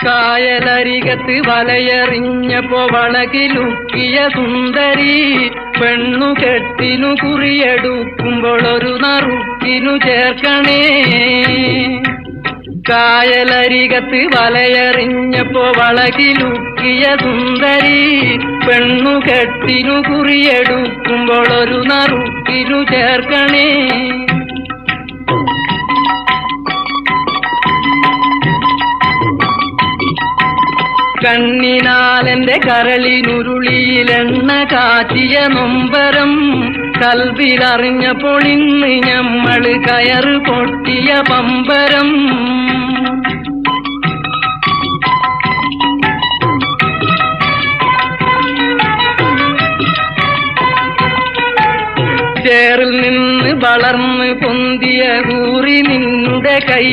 കായലരികത്ത് വലയെറിഞ്ഞപ്പോ വളകിലുക്കിയ സുന്ദരി പെണ്ണുകെട്ടിനു കുറിയെടുക്കുമ്പോൾ ഒരു നറുക്കിനു ചേർക്കണേ. കായലരികത്ത് വലയെറിഞ്ഞപ്പോ വളകിലുക്കിയ സുന്ദരി പെണ്ണുകെട്ടിനു കുറിയെടുക്കുമ്പോൾ ഒരു നറുക്കിനു ചേർക്കണേ. കണ്ണിനാലെന്റെ കരളിനുരുളിയിലെണ്ണ കാച്ചിയ നൊമ്പരം കൽവിലറിഞ്ഞപ്പോൾ ഇന്ന് ഞമ്മള് കയറ് പൊട്ടിയ പമ്പരം. ചേറിൽ നിന്ന് വളർന്ന് പൊന്തിയ കൂറി നിന്നുടെ കൈ